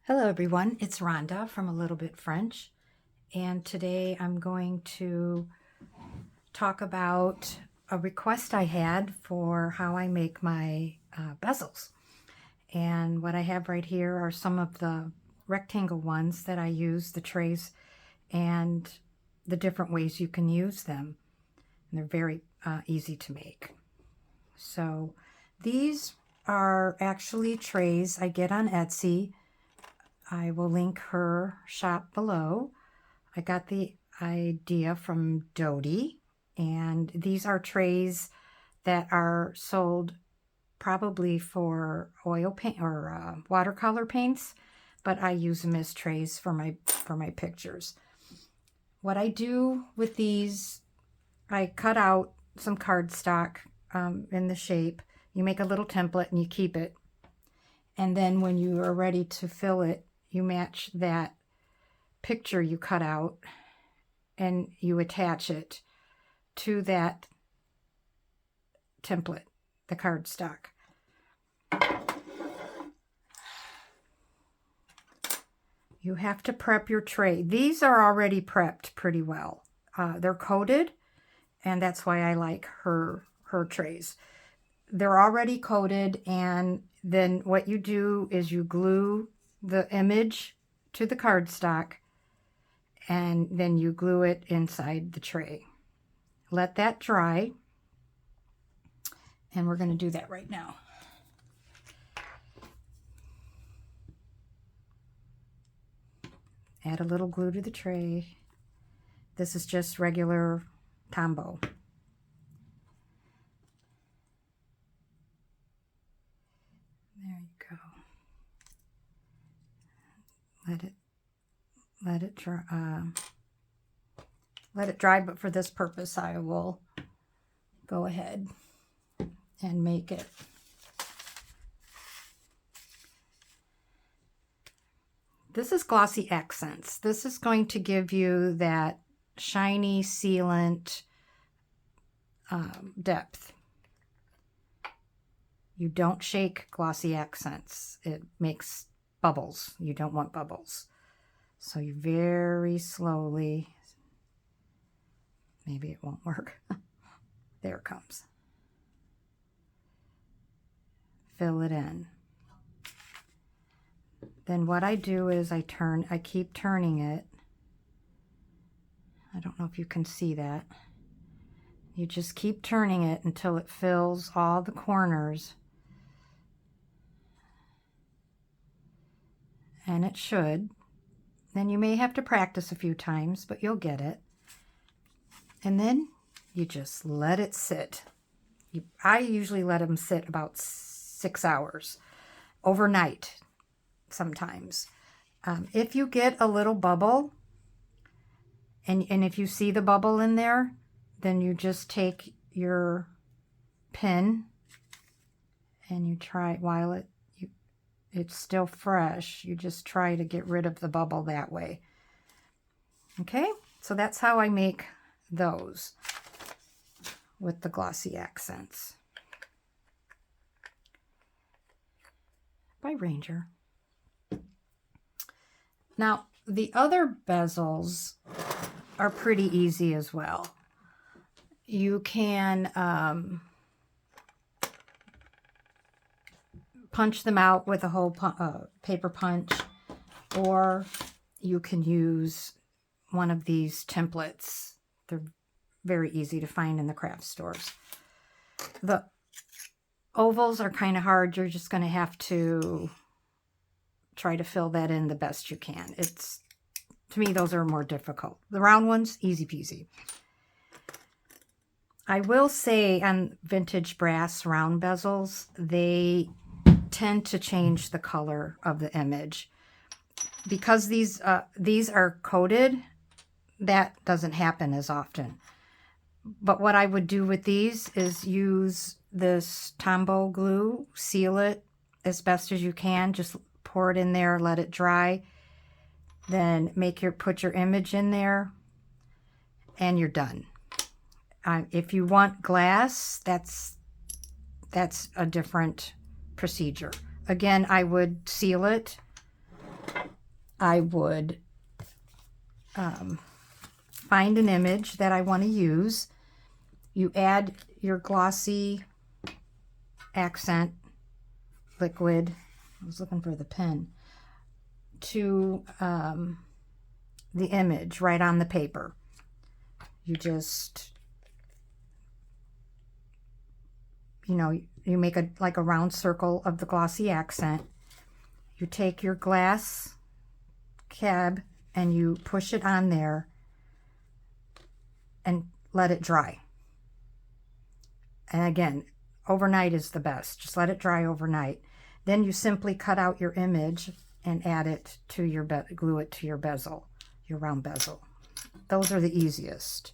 Hello everyone, it's Rhonda from A Little Bit French, and today I'm going to talk about a request I had for how I make my bezels. And what I have right here are some of the rectangle ones that I use, the trays, and the different ways you can use them. And they're very easy to make. So these are actually trays I get on Etsy. I will link her shop below. I got the idea from Dodie, and these are trays that are sold probably for oil paint or watercolor paints, but I use them as trays for my pictures. What I do with these, I cut out some cardstock in the shape. You make a little template and you keep it. And then when you are ready to fill it, you match that picture you cut out and you attach it to that template, the cardstock. You have to prep your tray. These are already prepped pretty well. They're coated, and that's why I like her trays. They're already coated, and then what you do is you glue the image to the cardstock, and then you glue it inside the tray. Let that dry, and we're going to do that right now. Add a little glue to the tray. This is just regular Tombow. There you go. Let it dry, but for this purpose I will go ahead and make it. This is Glossy Accents. This is going to give you that shiny sealant depth. You don't shake Glossy Accents. It makes bubbles. You don't want bubbles. So you very slowly, maybe it won't work. There it comes. Fill it in. Then what I do is I keep turning it. I don't know if you can see that. You just keep turning it until it fills all the corners. And it should. Then you may have to practice a few times, but you'll get it. And then you just let it sit. I usually let them sit about 6 hours, overnight sometimes. If you get a little bubble, and if you see the bubble in there, then you just take your pin and you try it while it's still fresh. You just try to get rid of the bubble that way. Okay, so that's how I make those with the Glossy Accents by Ranger. Now, the other bezels are pretty easy as well. You can punch them out with a whole paper punch, or you can use one of these templates. They're very easy to find in the craft stores. The ovals are kind of hard. You're just going to have to try to fill that in the best you can. To me, those are more difficult. The round ones, easy peasy. I will say on vintage brass round bezels, they tend to change the color of the image. Because these are coated, that doesn't happen as often. But what I would do with these is use this Tombow glue, seal it as best as you can. Just pour it in there, let it dry. Then put your image in there, and you're done. If you want glass, that's a different procedure. Again, I would seal it I would find an image that I want to use. You add your glossy accent liquid, I was looking for the pen, to the image right on the paper. You just, you make like a round circle of the glossy accent. You take your glass cab and you push it on there and let it dry. And again, overnight is the best. Just let it dry overnight. Then you simply cut out your image and add it to your glue it to your bezel, your round bezel. Those are the easiest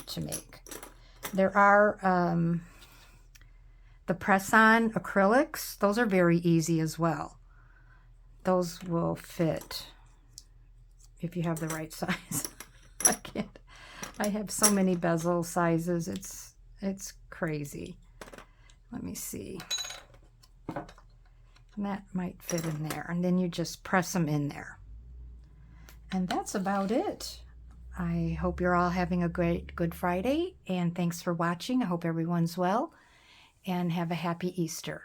to make. There are the press-on acrylics. Those are very easy as well. Those will fit if you have the right size. I have so many bezel sizes. It's crazy. Let me see. And that might fit in there. And then you just press them in there. And that's about it. I hope you're all having a great Good Friday. And thanks for watching. I hope everyone's well. And have a happy Easter.